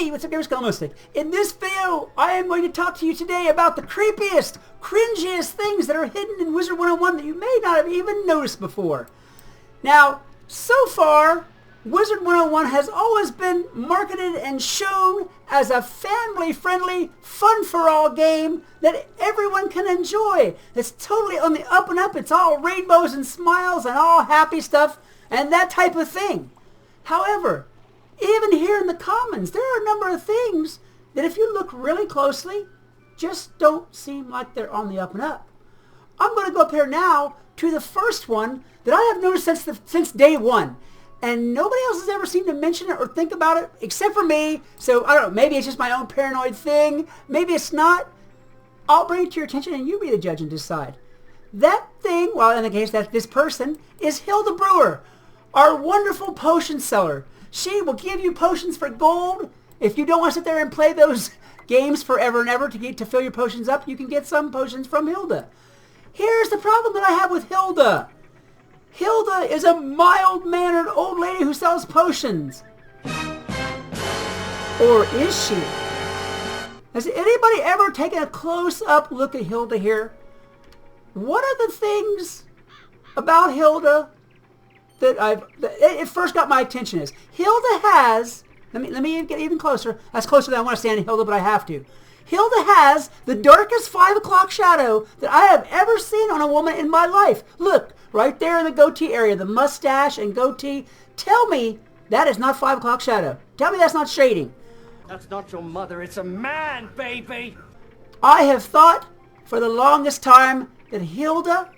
Hey, what's up, gamers? Skelemystyk. In this video, I am going to talk to you today about the creepiest, cringiest things that are hidden in Wizard101 that you may not have even noticed before. Now, so far, Wizard101 has always been marketed and shown as a family-friendly, fun-for-all game that everyone can enjoy. It's totally on the up and up. It's all rainbows and smiles and all happy stuff and that type of thing. However, even here in the Commons, there are a number of things that if you look really closely, just don't seem like they're on the up and up. I'm going to go up here now to the first one that I have noticed since day one. And nobody else has ever seemed to mention it or think about it except for me. So, I don't know, maybe it's just my own paranoid thing. Maybe it's not. I'll bring it to your attention and you be the judge and decide. That thing, well, in the case that this person, is Hilda Brewer, our wonderful potion seller. She will give you potions for gold. If you don't want to sit there and play those games forever and ever to fill your potions up, you can get some potions from Hilda. Here's the problem that I have with Hilda. Hilda is a mild-mannered old lady who sells potions. Or is she? Has anybody ever taken a close-up look at Hilda here? What are the things about Hilda that it first got my attention is Hilda has, let me get even closer. That's closer than I want to stand to Hilda, but I have to. Hilda has the darkest 5 o'clock shadow that I have ever seen on a woman in my life. Look, right there in the goatee area, the mustache and goatee. Tell me that is not 5 o'clock shadow. Tell me that's not shading. That's not your mother, it's a man, baby! I have thought for the longest time that Hilda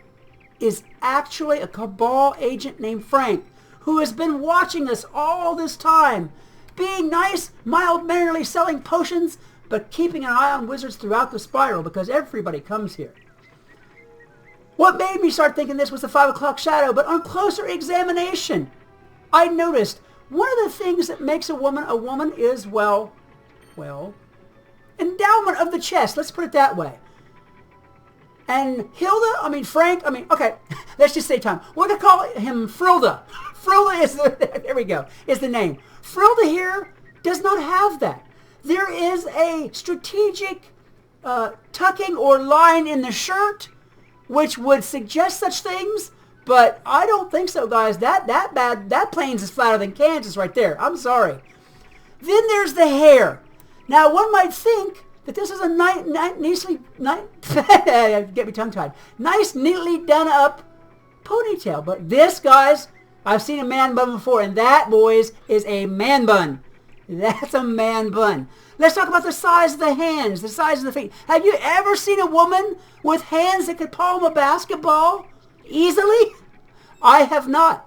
is actually a Cabal agent named Frank, who has been watching us all this time, being nice, mild-mannerly, selling potions, but keeping an eye on wizards throughout the spiral because everybody comes here. What made me start thinking this was the 5 o'clock shadow, but on closer examination, I noticed one of the things that makes a woman is, well, endowment of the chest. Let's put it that way. And Frank, okay, let's just say time. We're going to call him Frilda. Frilda is there we go, is the name. Frilda here does not have that. There is a strategic tucking or line in the shirt, which would suggest such things, but I don't think so, guys. That plains is flatter than Kansas right there. I'm sorry. Then there's the hair. Now, one might think that this is a get me tongue-tied. Nice, neatly done up ponytail. But this, guys, I've seen a man bun before, and that, boys, is a man bun. That's a man bun. Let's talk about the size of the hands, the size of the feet. Have you ever seen a woman with hands that could palm a basketball easily? I have not.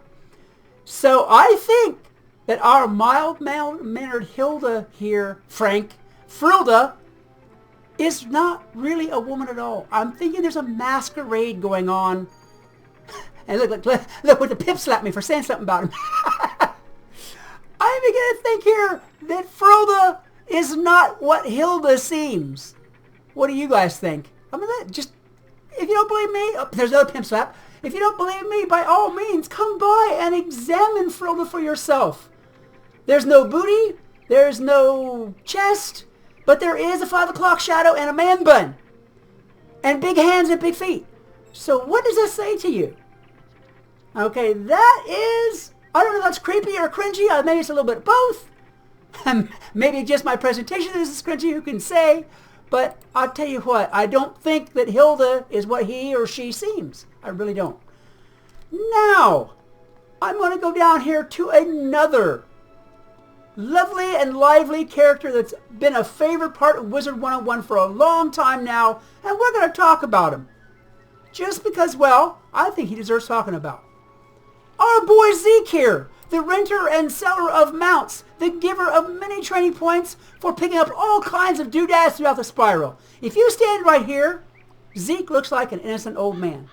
So I think that our mild-mannered Hilda here, Frilda, is not really a woman at all. I'm thinking there's a masquerade going on. And look what the pip slapped me for saying something about him. I'm beginning to think here that Frilda is not what Hilda seems. What do you guys think? Just, if you don't believe me, there's another pimp slap. If you don't believe me, by all means, come by and examine Frilda for yourself. There's no booty, there's no chest, but there is a 5 o'clock shadow and a man bun. And big hands and big feet. So what does that say to you? Okay, that is, I don't know if that's creepy or cringy. Maybe it's a little bit of both. Maybe just my presentation is cringy, who can say. But I'll tell you what, I don't think that Hilda is what he or she seems. I really don't. Now, I'm going to go down here to another lovely and lively character that's been a favorite part of Wizard101 for a long time now, and we're going to talk about him. Just because, well, I think he deserves talking about. Our boy Zeke here, the renter and seller of mounts, the giver of many training points for picking up all kinds of doodads throughout the spiral. If you stand right here, Zeke looks like an innocent old man.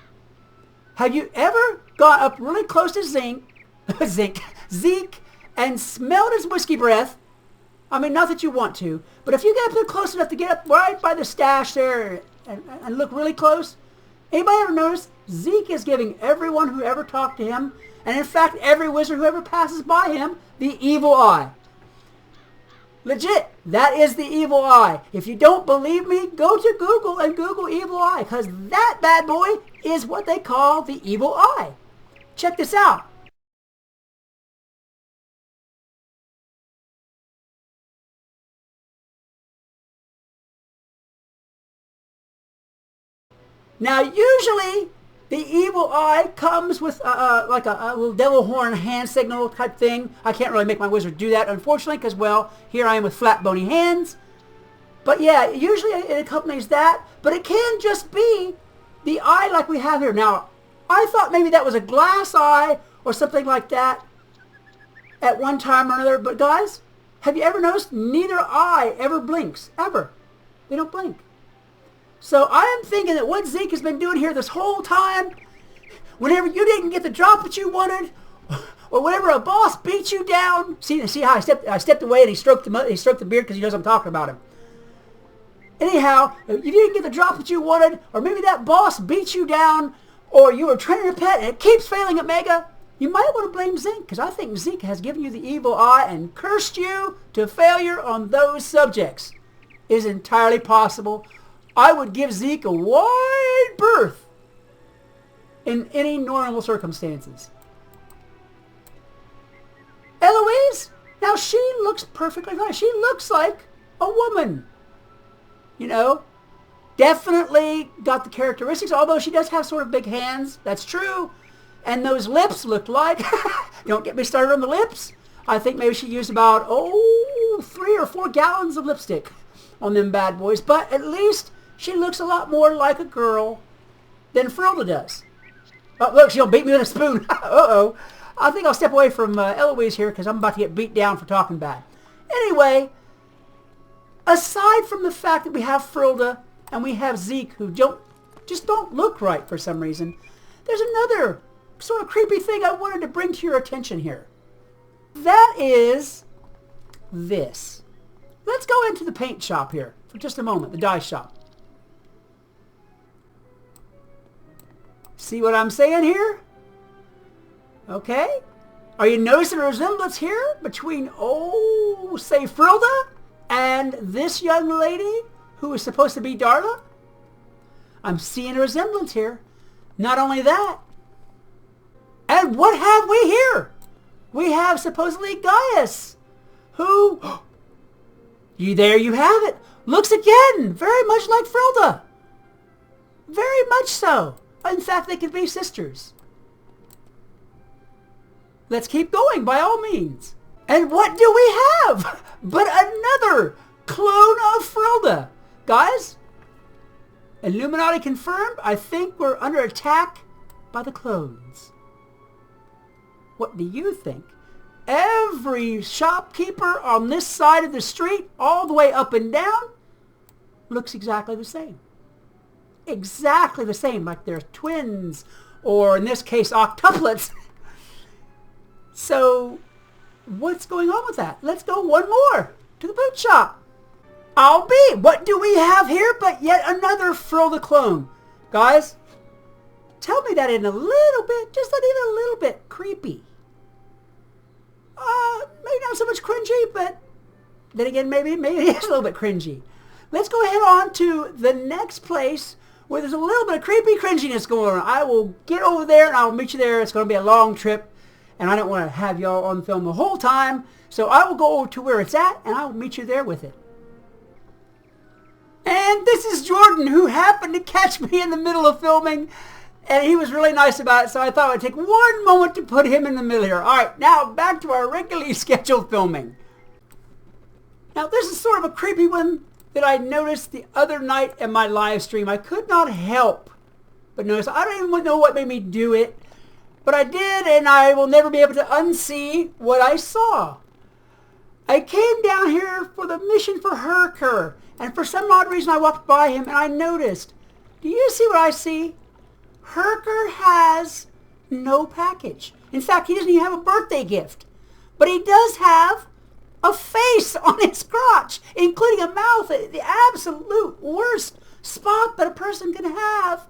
Have you ever gone up really close to Zeke, and smelled his whiskey breath? Not that you want to, but if you get up there close enough to get up right by the stash there and look really close, anybody ever notice Zeke is giving everyone who ever talked to him, and in fact every wizard who ever passes by him, the evil eye. Legit, that is the evil eye. If you don't believe me, go to Google and Google evil eye, because that bad boy is what they call the evil eye. Check this out. Now, usually, the evil eye comes with like a little devil horn hand signal type thing. I can't really make my wizard do that, unfortunately, because, well, here I am with flat, bony hands. But yeah, usually it accompanies that. But it can just be the eye like we have here. Now, I thought maybe that was a glass eye or something like that at one time or another. But guys, have you ever noticed neither eye ever blinks? Ever. They don't blink. So I am thinking that what Zeke has been doing here this whole time, whenever you didn't get the drop that you wanted, or whenever a boss beat you down, see how I stepped away and he stroked the beard because he knows I'm talking about him. Anyhow, if you didn't get the drop that you wanted, or maybe that boss beat you down, or you were training a pet and it keeps failing at Mega, you might want to blame Zeke, because I think Zeke has given you the evil eye and cursed you to failure on those subjects. It is entirely possible. I would give Zeke a wide berth in any normal circumstances. Eloise, now she looks perfectly fine. She looks like a woman. You know, definitely got the characteristics, although she does have sort of big hands. That's true. And those lips look like, don't get me started on the lips. I think maybe she used about, 3 or 4 gallons of lipstick on them bad boys. But at least she looks a lot more like a girl than Hilda does. Oh, look, she'll beat me with a spoon. Uh-oh. I think I'll step away from Eloise here because I'm about to get beat down for talking bad. Anyway, aside from the fact that we have Hilda and we have Zeke who just don't look right for some reason, there's another sort of creepy thing I wanted to bring to your attention here. That is this. Let's go into the paint shop here for just a moment, the dye shop. See what I'm saying here? Okay. Are you noticing a resemblance here between, say, Hilda and this young lady who is supposed to be Darla? I'm seeing a resemblance here. Not only that, and what have we here? We have supposedly Gaius, who, there you have it, looks again very much like Hilda. Very much so. In fact, they could be sisters. Let's keep going by all means. And what do we have but another clone of Hilda? Guys, Illuminati confirmed. I think we're under attack by the clones. What do you think? Every shopkeeper on this side of the street, all the way up and down, looks exactly the same. Exactly the same, like they're twins, or in this case, octuplets. So, what's going on with that? Let's go one more to the boot shop. I'll be. What do we have here but yet another Hilda clone? Guys, tell me that in a little bit, just even a little bit creepy. Maybe not so much cringy, but then again, maybe it is a little bit cringy. Let's go ahead on to the next place where there's a little bit of creepy cringiness going on. I will get over there and I'll meet you there. It's going to be a long trip, and I don't want to have y'all on film the whole time. So I will go over to where it's at, and I will meet you there with it. And this is Jordan, who happened to catch me in the middle of filming, and he was really nice about it, so I thought I'd take one moment to put him in the middle here. All right, now back to our regularly scheduled filming. Now this is sort of a creepy one that I noticed the other night in my live stream. I could not help but notice. I don't even know what made me do it, but I did, and I will never be able to unsee what I saw. I came down here for the mission for Herker, and for some odd reason I walked by him and I noticed. Do you see what I see? Herker has no package. In fact, he doesn't even have a birthday gift. But he does have a face on his crotch, including a mouth, the absolute worst spot that a person can have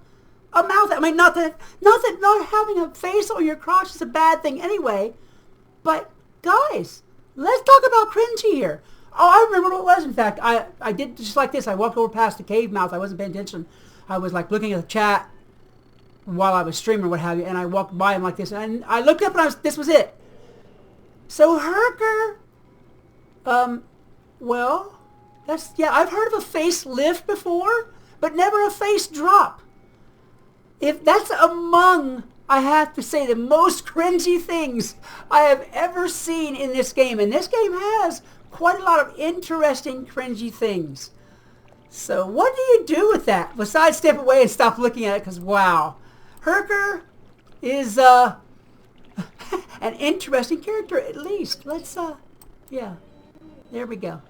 a mouth. I mean, not that not having a face on your crotch is a bad thing anyway, but guys, let's talk about cringy here. Oh, I remember what it was, in fact. I did just like this. I walked over past the cave mouth. I wasn't paying attention. I was like looking at the chat while I was streaming or what have you, and I walked by him like this, and I looked up and this was it. So Herker, well, yeah, I've heard of a face lift before, but never a face drop. If that's among, I have to say, the most cringy things I have ever seen in this game, and this game has quite a lot of interesting cringy things. So what do you do with that besides step away and stop looking at it? Because wow, Herker is an interesting character at least. Let's yeah, there we go.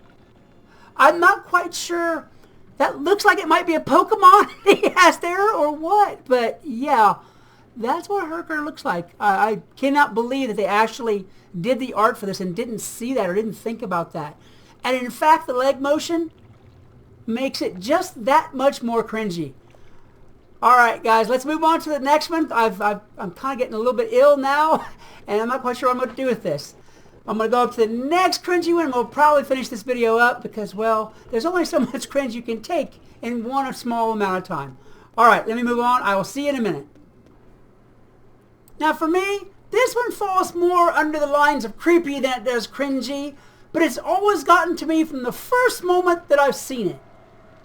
I'm not quite sure. That looks like it might be a Pokemon he has there or what, but yeah, that's what Herker looks like. I cannot believe that they actually did the art for this and didn't see that or didn't think about that. And in fact, the leg motion makes it just that much more cringy. All right, guys, let's move on to the next one. I'm kind of getting a little bit ill now, and I'm not quite sure what I'm going to do with this. I'm going to go up to the next cringy one, and we'll probably finish this video up because, well, there's only so much cringe you can take in one small amount of time. All right, let me move on. I will see you in a minute. Now, for me, this one falls more under the lines of creepy than it does cringy, but it's always gotten to me from the first moment that I've seen it.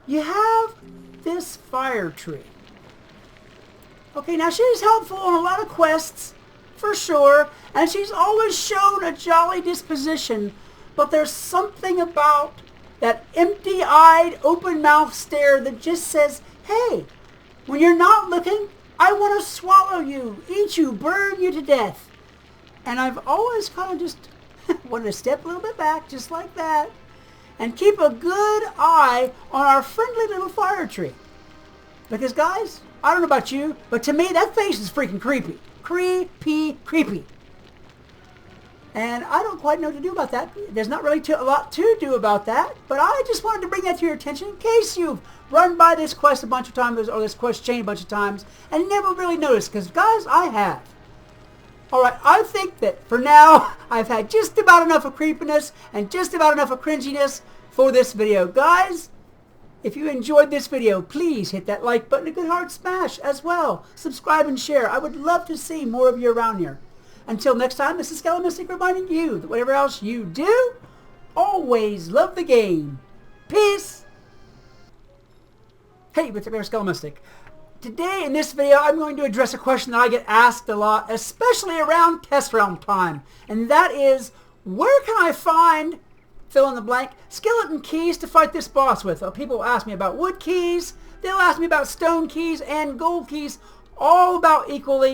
You have this fire tree. Okay, now she's helpful on a lot of quests, for sure, and she's always shown a jolly disposition, but there's something about that empty-eyed, open-mouthed stare that just says, hey, when you're not looking, I want to swallow you, eat you, burn you to death. And I've always kind of just wanted to step a little bit back, just like that, and keep a good eye on our friendly little fire tree. Because, guys, I don't know about you, but to me, that face is freaking creepy. Creepy, creepy. And I don't quite know what to do about that. There's not really a lot to do about that, but I just wanted to bring that to your attention in case you've run by this quest a bunch of times, or this quest chain a bunch of times, and never really noticed, because, guys, I have. Alright, I think that for now, I've had just about enough of creepiness and just about enough of cringiness for this video. Guys, if you enjoyed this video, please hit that like button, a good hard smash as well. Subscribe and share. I would love to see more of you around here. Until next time, this is Skelemystyk reminding you that whatever else you do, always love the game. Peace! Hey, what's up, Skelemystyk? Today in this video, I'm going to address a question that I get asked a lot, especially around test realm time. And that is, where can I find, fill in the blank, skeleton keys to fight this boss with? People ask me about wood keys, they'll ask me about stone keys and gold keys, all about equally.